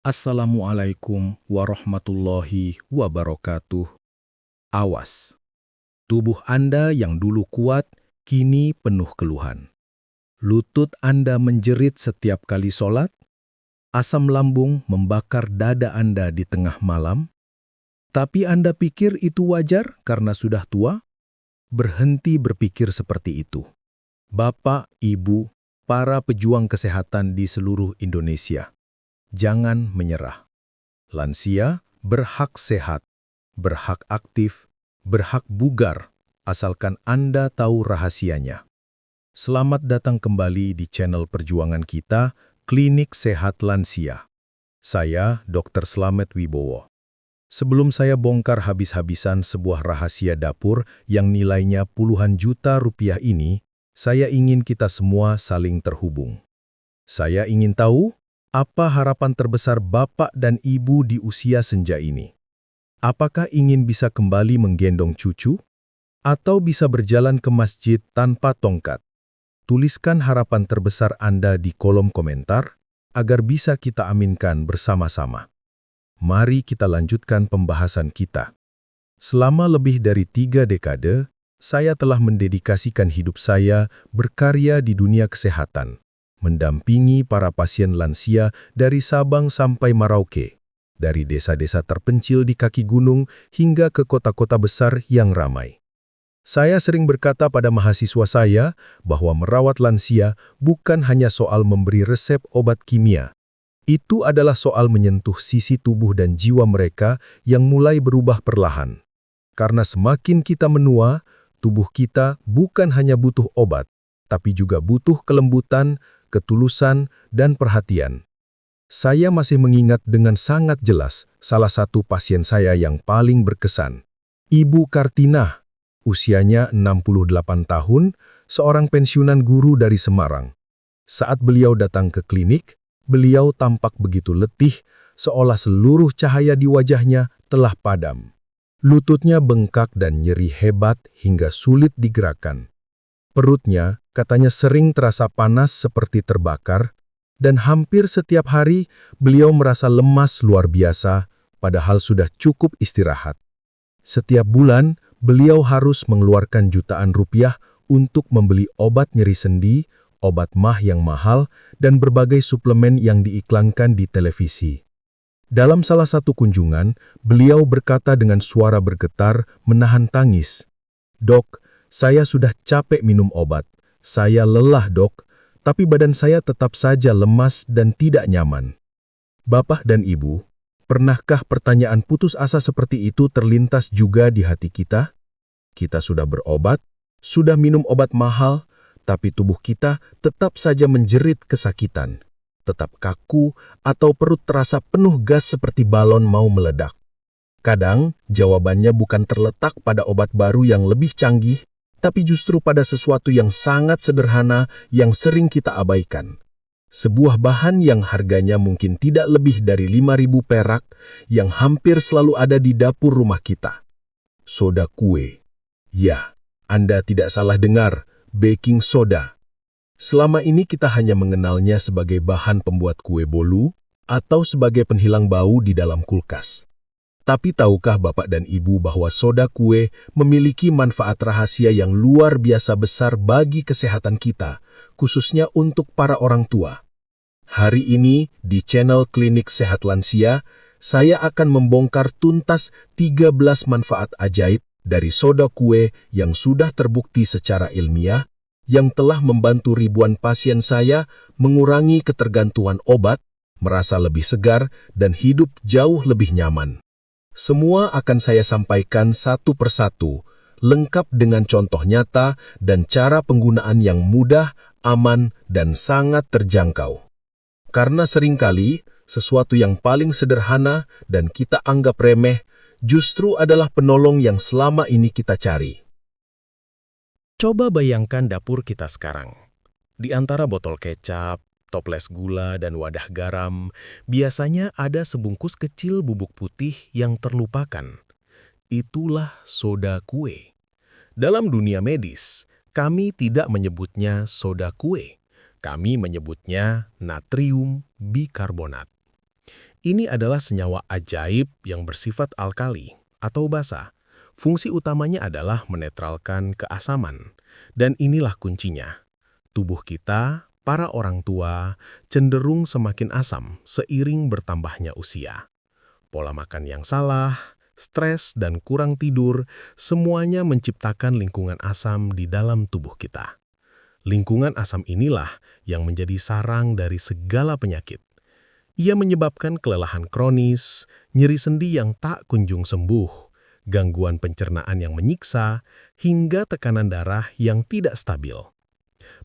Assalamualaikum warahmatullahi wabarakatuh. Awas, tubuh Anda yang dulu kuat, kini penuh keluhan. Lutut Anda menjerit setiap kali sholat, asam lambung membakar dada Anda di tengah malam, tapi Anda pikir itu wajar karena sudah tua? Berhenti berpikir seperti itu. Bapak, Ibu, para pejuang kesehatan di seluruh Indonesia, jangan menyerah. Lansia berhak sehat, berhak aktif, berhak bugar, asalkan Anda tahu rahasianya. Selamat datang kembali di channel perjuangan kita, Klinik Sehat Lansia. Saya Dr. Slamet Wibowo. Sebelum saya bongkar habis-habisan sebuah rahasia dapur yang nilainya puluhan juta rupiah ini, saya ingin kita semua saling terhubung. Saya ingin tahu, apa harapan terbesar Bapak dan Ibu di usia senja ini? Apakah ingin bisa kembali menggendong cucu? Atau bisa berjalan ke masjid tanpa tongkat? Tuliskan harapan terbesar Anda di kolom komentar, agar bisa kita aminkan bersama-sama. Mari kita lanjutkan pembahasan kita. Selama lebih dari 3 dekade, saya telah mendedikasikan hidup saya berkarya di dunia kesehatan, mendampingi para pasien lansia dari Sabang sampai Merauke, dari desa-desa terpencil di kaki gunung hingga ke kota-kota besar yang ramai. Saya sering berkata pada mahasiswa saya bahwa merawat lansia bukan hanya soal memberi resep obat kimia. Itu adalah soal menyentuh sisi tubuh dan jiwa mereka yang mulai berubah perlahan. Karena semakin kita menua, tubuh kita bukan hanya butuh obat, tapi juga butuh kelembutan, ketulusan, dan perhatian. Saya masih mengingat dengan sangat jelas salah satu pasien saya yang paling berkesan. Ibu Kartinah, usianya 68 tahun, seorang pensiunan guru dari Semarang. Saat beliau datang ke klinik, beliau tampak begitu letih, seolah seluruh cahaya di wajahnya telah padam. Lututnya bengkak dan nyeri hebat hingga sulit digerakkan. Perutnya katanya sering terasa panas seperti terbakar, dan hampir setiap hari beliau merasa lemas luar biasa, padahal sudah cukup istirahat. Setiap bulan, beliau harus mengeluarkan jutaan rupiah untuk membeli obat nyeri sendi, obat mah yang mahal, dan berbagai suplemen yang diiklankan di televisi. Dalam salah satu kunjungan, beliau berkata dengan suara bergetar, menahan tangis, "Dok, saya sudah capek minum obat. Saya lelah, Dok, tapi badan saya tetap saja lemas dan tidak nyaman." Bapak dan Ibu, pernahkah pertanyaan putus asa seperti itu terlintas juga di hati kita? Kita sudah berobat, sudah minum obat mahal, tapi tubuh kita tetap saja menjerit kesakitan, tetap kaku, atau perut terasa penuh gas seperti balon mau meledak. Kadang, jawabannya bukan terletak pada obat baru yang lebih canggih, tapi justru pada sesuatu yang sangat sederhana yang sering kita abaikan. Sebuah bahan yang harganya mungkin tidak lebih dari 5.000 perak, yang hampir selalu ada di dapur rumah kita. Soda kue. Ya, Anda tidak salah dengar. Baking soda. Selama ini kita hanya mengenalnya sebagai bahan pembuat kue bolu atau sebagai penghilang bau di dalam kulkas. Tapi tahukah Bapak dan Ibu bahwa soda kue memiliki manfaat rahasia yang luar biasa besar bagi kesehatan kita, khususnya untuk para orang tua? Hari ini di channel Klinik Sehat Lansia, saya akan membongkar tuntas 13 manfaat ajaib dari soda kue yang sudah terbukti secara ilmiah, yang telah membantu ribuan pasien saya mengurangi ketergantungan obat, merasa lebih segar, dan hidup jauh lebih nyaman. Semua akan saya sampaikan satu persatu, lengkap dengan contoh nyata dan cara penggunaan yang mudah, aman, dan sangat terjangkau. Karena seringkali, sesuatu yang paling sederhana dan kita anggap remeh, justru adalah penolong yang selama ini kita cari. Coba bayangkan dapur kita sekarang. Di antara botol kecap, toples gula, dan wadah garam, biasanya ada sebungkus kecil bubuk putih yang terlupakan. Itulah soda kue. Dalam dunia medis, kami tidak menyebutnya soda kue. Kami menyebutnya natrium bikarbonat. Ini adalah senyawa ajaib yang bersifat alkali atau basa. Fungsi utamanya adalah menetralkan keasaman. Dan inilah kuncinya. Tubuh kita, para orang tua, cenderung semakin asam seiring bertambahnya usia. Pola makan yang salah, stres, dan kurang tidur, semuanya menciptakan lingkungan asam di dalam tubuh kita. Lingkungan asam inilah yang menjadi sarang dari segala penyakit. Ia menyebabkan kelelahan kronis, nyeri sendi yang tak kunjung sembuh, gangguan pencernaan yang menyiksa, hingga tekanan darah yang tidak stabil.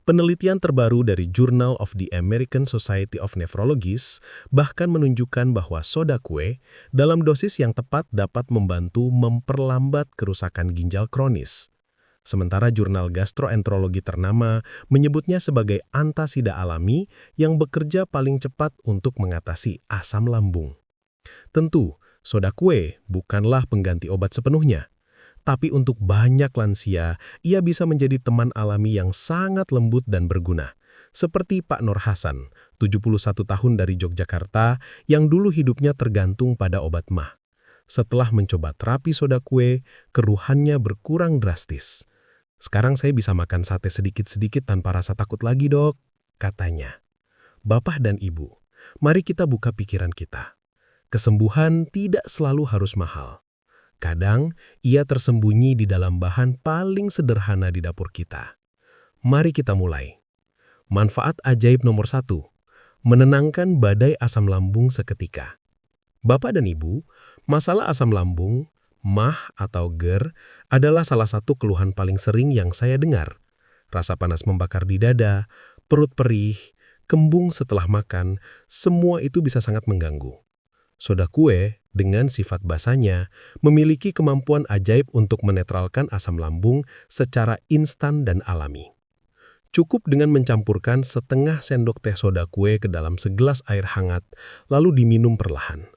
Penelitian terbaru dari Journal of the American Society of Nephrologists bahkan menunjukkan bahwa soda kue dalam dosis yang tepat dapat membantu memperlambat kerusakan ginjal kronis. Sementara jurnal gastroenterologi ternama menyebutnya sebagai antasida alami yang bekerja paling cepat untuk mengatasi asam lambung. Tentu, soda kue bukanlah pengganti obat sepenuhnya. Tapi untuk banyak lansia, ia bisa menjadi teman alami yang sangat lembut dan berguna. Seperti Pak Nur Hasan, 71 tahun dari Yogyakarta, yang dulu hidupnya tergantung pada obat mah. Setelah mencoba terapi soda kue, keluhannya berkurang drastis. "Sekarang saya bisa makan sate sedikit-sedikit tanpa rasa takut lagi, Dok," katanya. Bapak dan Ibu, mari kita buka pikiran kita. Kesembuhan tidak selalu harus mahal. Kadang, ia tersembunyi di dalam bahan paling sederhana di dapur kita. Mari kita mulai. Manfaat ajaib nomor 1, menenangkan badai asam lambung seketika. Bapak dan Ibu, masalah asam lambung, MAH atau GER, adalah salah satu keluhan paling sering yang saya dengar. Rasa panas membakar di dada, perut perih, kembung setelah makan, semua itu bisa sangat mengganggu. Soda kue, dengan sifat basanya, memiliki kemampuan ajaib untuk menetralkan asam lambung secara instan dan alami. Cukup dengan mencampurkan setengah sendok teh soda kue ke dalam segelas air hangat, lalu diminum perlahan.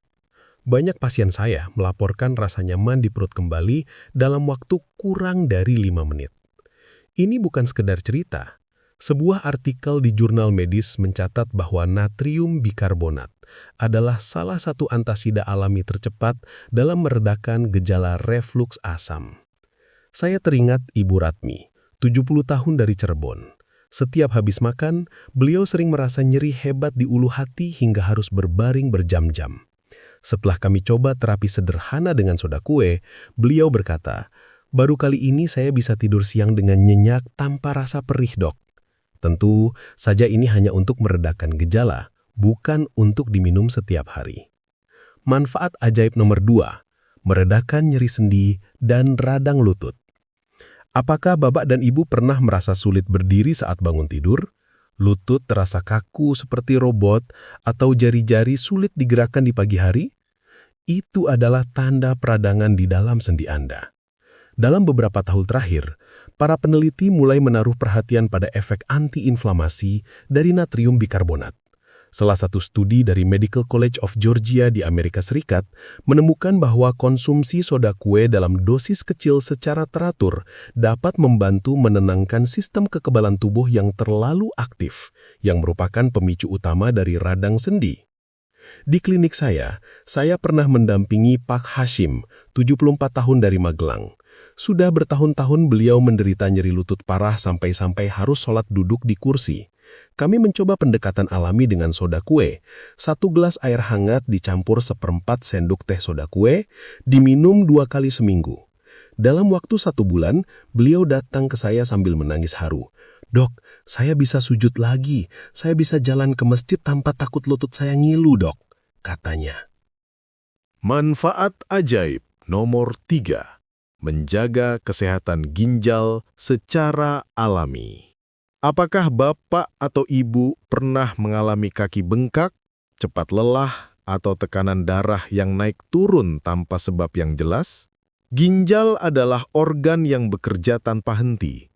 Banyak pasien saya melaporkan rasa nyaman di perut kembali dalam waktu kurang dari 5 menit. Ini bukan sekedar cerita. Sebuah artikel di jurnal medis mencatat bahwa natrium bikarbonat adalah salah satu antasida alami tercepat dalam meredakan gejala refluks asam. Saya teringat Ibu Ratmi, 70 tahun dari Cirebon. Setiap habis makan, beliau sering merasa nyeri hebat di ulu hati hingga harus berbaring berjam-jam. Setelah kami coba terapi sederhana dengan soda kue, beliau berkata, "Baru kali ini saya bisa tidur siang dengan nyenyak tanpa rasa perih, Dok." Tentu saja ini hanya untuk meredakan gejala, bukan untuk diminum setiap hari. Manfaat ajaib nomor 2, meredakan nyeri sendi dan radang lutut. Apakah Bapak dan Ibu pernah merasa sulit berdiri saat bangun tidur? Lutut terasa kaku seperti robot atau jari-jari sulit digerakkan di pagi hari? Itu adalah tanda peradangan di dalam sendi Anda. Dalam beberapa tahun terakhir, para peneliti mulai menaruh perhatian pada efek antiinflamasi dari natrium bikarbonat. Salah satu studi dari Medical College of Georgia di Amerika Serikat menemukan bahwa konsumsi soda kue dalam dosis kecil secara teratur dapat membantu menenangkan sistem kekebalan tubuh yang terlalu aktif, yang merupakan pemicu utama dari radang sendi. Di klinik saya pernah mendampingi Pak Hashim, 74 tahun dari Magelang. Sudah bertahun-tahun beliau menderita nyeri lutut parah sampai-sampai harus sholat duduk di kursi. Kami mencoba pendekatan alami dengan soda kue. 1 gelas air hangat dicampur 1/4 sendok teh soda kue, diminum 2 kali seminggu. Dalam waktu 1 bulan, beliau datang ke saya sambil menangis haru. "Dok, saya bisa sujud lagi. Saya bisa jalan ke masjid tanpa takut lutut saya ngilu, Dok," katanya. Manfaat ajaib nomor 3, menjaga kesehatan ginjal secara alami. Apakah Bapak atau Ibu pernah mengalami kaki bengkak, cepat lelah, atau tekanan darah yang naik turun tanpa sebab yang jelas? Ginjal adalah organ yang bekerja tanpa henti.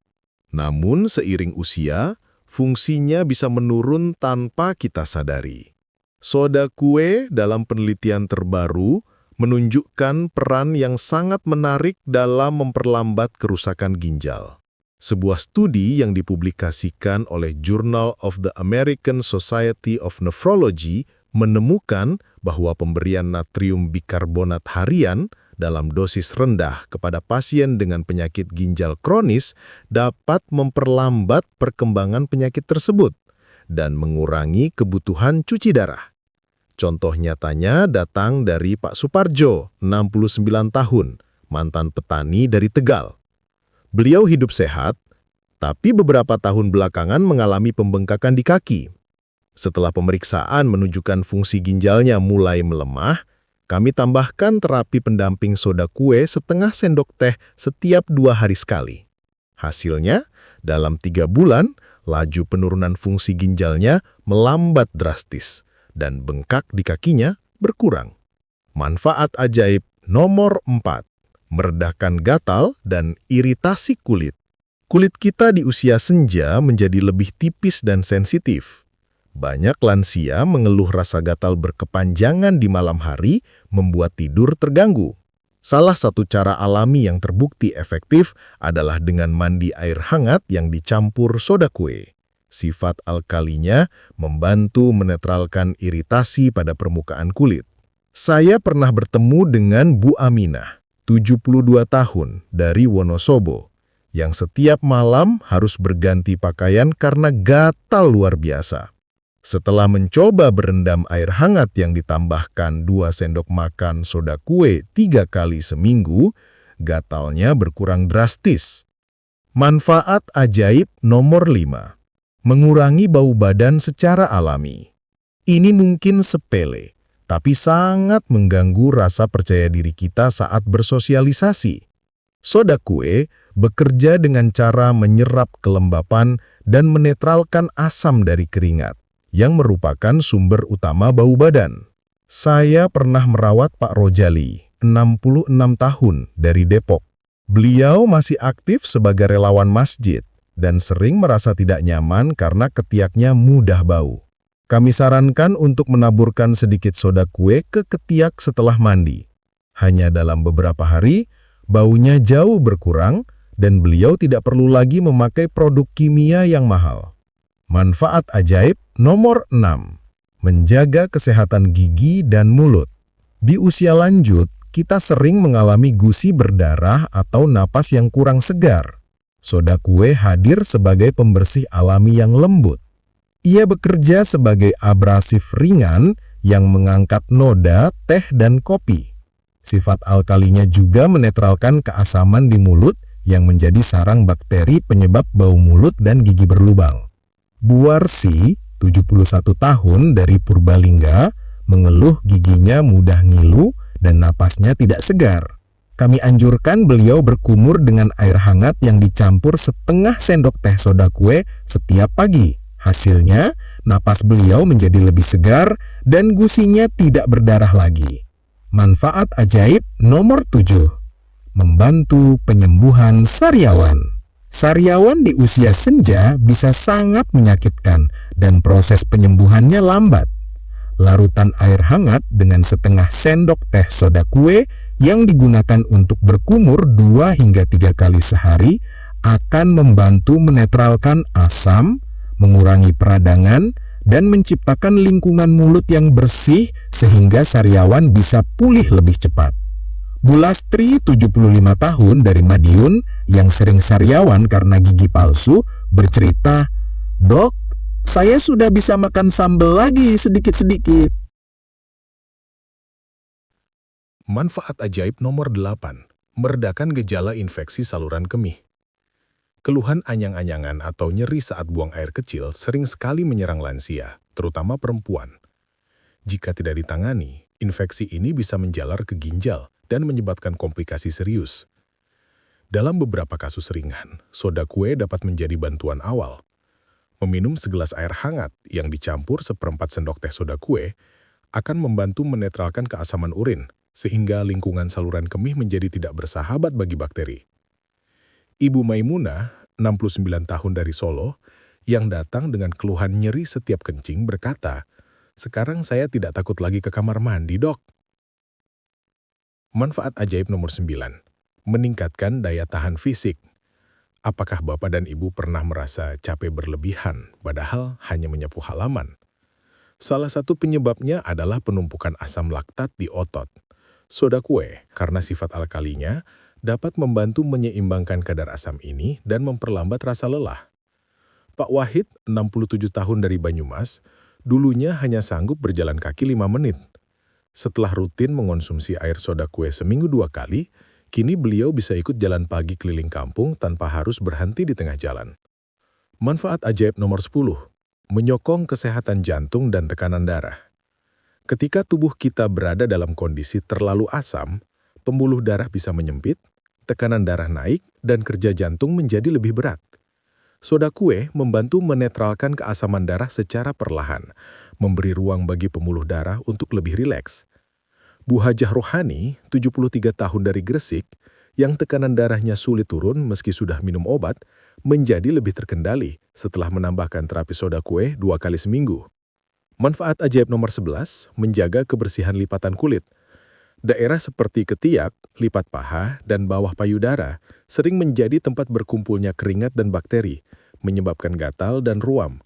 Namun seiring usia, fungsinya bisa menurun tanpa kita sadari. Soda kue dalam penelitian terbaru menunjukkan peran yang sangat menarik dalam memperlambat kerusakan ginjal. Sebuah studi yang dipublikasikan oleh Journal of the American Society of Nephrology menemukan bahwa pemberian natrium bikarbonat harian dalam dosis rendah kepada pasien dengan penyakit ginjal kronis dapat memperlambat perkembangan penyakit tersebut dan mengurangi kebutuhan cuci darah. Contoh nyatanya datang dari Pak Suparjo, 69 tahun, mantan petani dari Tegal. Beliau hidup sehat, tapi beberapa tahun belakangan mengalami pembengkakan di kaki. Setelah pemeriksaan menunjukkan fungsi ginjalnya mulai melemah, kami tambahkan terapi pendamping soda kue setengah sendok teh setiap 2 hari sekali. Hasilnya, dalam 3 bulan, laju penurunan fungsi ginjalnya melambat drastis dan bengkak di kakinya berkurang. Manfaat ajaib nomor 4, meredakan gatal dan iritasi kulit. Kulit kita di usia senja menjadi lebih tipis dan sensitif. Banyak lansia mengeluh rasa gatal berkepanjangan di malam hari membuat tidur terganggu. Salah satu cara alami yang terbukti efektif adalah dengan mandi air hangat yang dicampur soda kue. Sifat alkalinya membantu menetralkan iritasi pada permukaan kulit. Saya pernah bertemu dengan Bu Aminah, 72 tahun, dari Wonosobo, yang setiap malam harus berganti pakaian karena gatal luar biasa. Setelah mencoba berendam air hangat yang ditambahkan 2 sendok makan soda kue 3 kali seminggu, gatalnya berkurang drastis. Manfaat ajaib nomor 5, mengurangi bau badan secara alami. Ini mungkin sepele, tapi sangat mengganggu rasa percaya diri kita saat bersosialisasi. Soda kue bekerja dengan cara menyerap kelembapan dan menetralkan asam dari keringat, yang merupakan sumber utama bau badan. Saya pernah merawat Pak Rojali, 66 tahun, dari Depok. Beliau masih aktif sebagai relawan masjid dan sering merasa tidak nyaman karena ketiaknya mudah bau. Kami sarankan untuk menaburkan sedikit soda kue ke ketiak setelah mandi. Hanya dalam beberapa hari, baunya jauh berkurang dan beliau tidak perlu lagi memakai produk kimia yang mahal. Manfaat ajaib nomor 6, menjaga kesehatan gigi dan mulut. Di usia lanjut, kita sering mengalami gusi berdarah atau napas yang kurang segar. Soda kue hadir sebagai pembersih alami yang lembut. Ia bekerja sebagai abrasif ringan yang mengangkat noda, teh, dan kopi. Sifat alkalinya juga menetralkan keasaman di mulut yang menjadi sarang bakteri penyebab bau mulut dan gigi berlubang. Bu Warsi, 71 tahun, dari Purbalingga, mengeluh giginya mudah ngilu dan napasnya tidak segar. Kami anjurkan beliau berkumur dengan air hangat yang dicampur setengah sendok teh soda kue setiap pagi. Hasilnya, napas beliau menjadi lebih segar dan gusinya tidak berdarah lagi. Manfaat ajaib nomor 7, membantu penyembuhan sariawan. Sariawan di usia senja bisa sangat menyakitkan dan proses penyembuhannya lambat. Larutan air hangat dengan setengah sendok teh soda kue yang digunakan untuk berkumur 2 hingga 3 kali sehari akan membantu menetralkan asam, mengurangi peradangan, dan menciptakan lingkungan mulut yang bersih sehingga sariawan bisa pulih lebih cepat. Bu Lastri, 75 tahun, dari Madiun, yang sering sariawan karena gigi palsu, bercerita, "Dok, saya sudah bisa makan sambal lagi sedikit-sedikit." Manfaat ajaib nomor 8, meredakan gejala infeksi saluran kemih. Keluhan anyang-anyangan atau nyeri saat buang air kecil sering sekali menyerang lansia, terutama perempuan. Jika tidak ditangani, infeksi ini bisa menjalar ke ginjal dan menyebabkan komplikasi serius. Dalam beberapa kasus ringan, soda kue dapat menjadi bantuan awal. Meminum segelas air hangat yang dicampur 1/4 sendok teh soda kue akan membantu menetralkan keasaman urin, sehingga lingkungan saluran kemih menjadi tidak bersahabat bagi bakteri. Ibu Maimunah, 69 tahun, dari Solo, yang datang dengan keluhan nyeri setiap kencing berkata, "Sekarang saya tidak takut lagi ke kamar mandi, Dok." Manfaat ajaib nomor 9, meningkatkan daya tahan fisik. Apakah Bapak dan Ibu pernah merasa capek berlebihan, padahal hanya menyapu halaman? Salah satu penyebabnya adalah penumpukan asam laktat di otot. Soda kue, karena sifat alkalinya, dapat membantu menyeimbangkan kadar asam ini dan memperlambat rasa lelah. Pak Wahid, 67 tahun dari Banyumas, dulunya hanya sanggup berjalan kaki 5 menit. Setelah rutin mengonsumsi air soda kue seminggu 2 kali, kini beliau bisa ikut jalan pagi keliling kampung tanpa harus berhenti di tengah jalan. Manfaat ajaib nomor 10, menyokong kesehatan jantung dan tekanan darah. Ketika tubuh kita berada dalam kondisi terlalu asam, pembuluh darah bisa menyempit, tekanan darah naik, dan kerja jantung menjadi lebih berat. Soda kue membantu menetralkan keasaman darah secara perlahan, memberi ruang bagi pembuluh darah untuk lebih rileks. Bu Hajah Rohani, 73 tahun dari Gresik, yang tekanan darahnya sulit turun meski sudah minum obat, menjadi lebih terkendali setelah menambahkan terapi soda kue 2 kali seminggu. Manfaat ajaib nomor 11, menjaga kebersihan lipatan kulit. Daerah seperti ketiak, lipat paha, dan bawah payudara sering menjadi tempat berkumpulnya keringat dan bakteri, menyebabkan gatal dan ruam.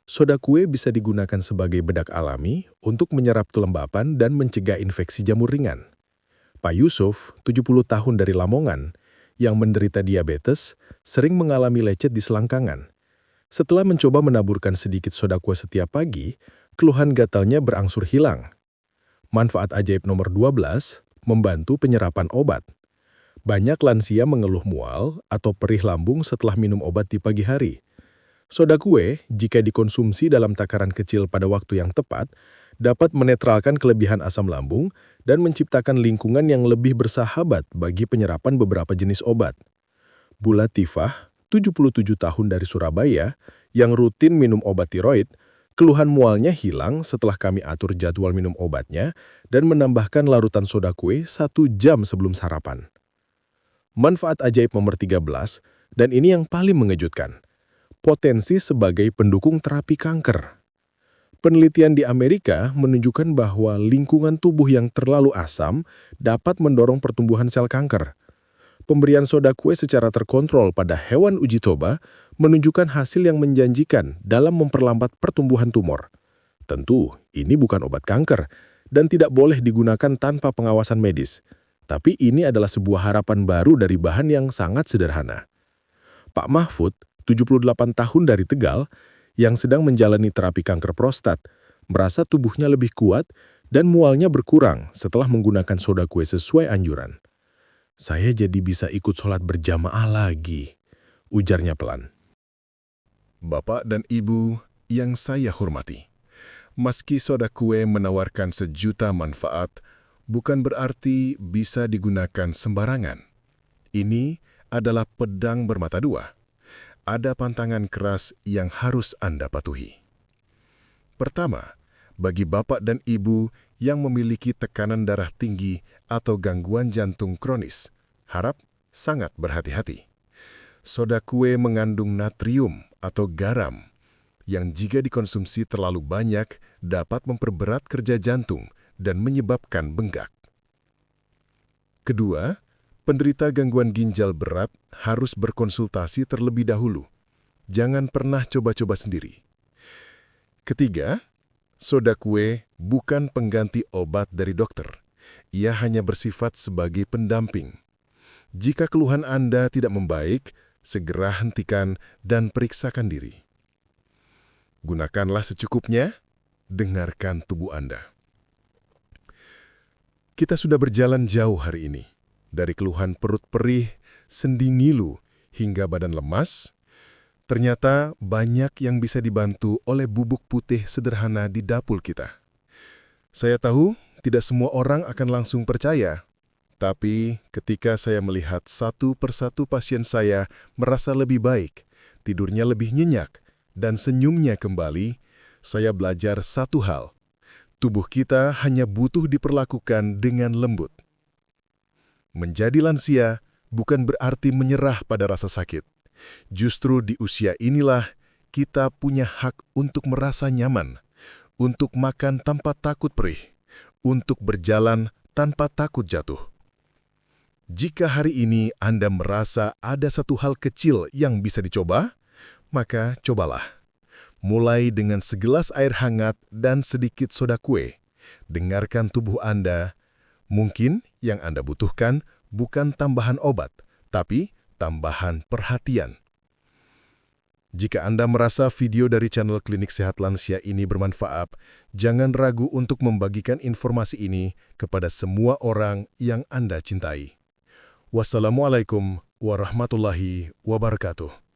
Soda kue bisa digunakan sebagai bedak alami untuk menyerap kelembapan dan mencegah infeksi jamur ringan. Pak Yusuf, 70 tahun dari Lamongan, yang menderita diabetes, sering mengalami lecet di selangkangan. Setelah mencoba menaburkan sedikit soda kue setiap pagi, keluhan gatalnya berangsur hilang. Manfaat ajaib nomor 12, membantu penyerapan obat. Banyak lansia mengeluh mual atau perih lambung setelah minum obat di pagi hari. Soda kue, jika dikonsumsi dalam takaran kecil pada waktu yang tepat, dapat menetralkan kelebihan asam lambung dan menciptakan lingkungan yang lebih bersahabat bagi penyerapan beberapa jenis obat. Bu Latifah, 77 tahun dari Surabaya, yang rutin minum obat tiroid, keluhan mualnya hilang setelah kami atur jadwal minum obatnya dan menambahkan larutan soda kue 1 jam sebelum sarapan. Manfaat ajaib nomor 13, dan ini yang paling mengejutkan, potensi sebagai pendukung terapi kanker. Penelitian di Amerika menunjukkan bahwa lingkungan tubuh yang terlalu asam dapat mendorong pertumbuhan sel kanker. Pemberian soda kue secara terkontrol pada hewan uji coba menunjukkan hasil yang menjanjikan dalam memperlambat pertumbuhan tumor. Tentu, ini bukan obat kanker dan tidak boleh digunakan tanpa pengawasan medis. Tapi ini adalah sebuah harapan baru dari bahan yang sangat sederhana. Pak Mahfud, 78 tahun dari Tegal, yang sedang menjalani terapi kanker prostat, merasa tubuhnya lebih kuat dan mualnya berkurang setelah menggunakan soda kue sesuai anjuran. Saya jadi bisa ikut sholat berjamaah lagi, ujarnya pelan. Bapak dan Ibu yang saya hormati, meski soda kue menawarkan sejuta manfaat, bukan berarti bisa digunakan sembarangan. Ini adalah pedang bermata dua. Ada pantangan keras yang harus Anda patuhi. Pertama, bagi Bapak dan Ibu yang memiliki tekanan darah tinggi atau gangguan jantung kronis, harap sangat berhati-hati. Soda kue mengandung natrium atau garam yang jika dikonsumsi terlalu banyak dapat memperberat kerja jantung dan menyebabkan bengkak. Kedua, penderita gangguan ginjal berat harus berkonsultasi terlebih dahulu. Jangan pernah coba-coba sendiri. Ketiga, soda kue bukan pengganti obat dari dokter. Ia hanya bersifat sebagai pendamping. Jika keluhan Anda tidak membaik, segera hentikan dan periksakan diri. Gunakanlah secukupnya, dengarkan tubuh Anda. Kita sudah berjalan jauh hari ini, dari keluhan perut perih, sendi ngilu, hingga badan lemas. Ternyata banyak yang bisa dibantu oleh bubuk putih sederhana di dapur kita. Saya tahu tidak semua orang akan langsung percaya, tapi ketika saya melihat satu persatu pasien saya merasa lebih baik, tidurnya lebih nyenyak, dan senyumnya kembali, saya belajar satu hal. Tubuh kita hanya butuh diperlakukan dengan lembut. Menjadi lansia bukan berarti menyerah pada rasa sakit. Justru di usia inilah kita punya hak untuk merasa nyaman, untuk makan tanpa takut perih, untuk berjalan tanpa takut jatuh. Jika hari ini Anda merasa ada satu hal kecil yang bisa dicoba, maka cobalah. Mulai dengan segelas air hangat dan sedikit soda kue. Dengarkan tubuh Anda. Mungkin yang Anda butuhkan bukan tambahan obat, tapi tambahan perhatian. Jika Anda merasa video dari channel Klinik Sehat Lansia ini bermanfaat, jangan ragu untuk membagikan informasi ini kepada semua orang yang Anda cintai. Wassalamualaikum warahmatullahi wabarakatuh.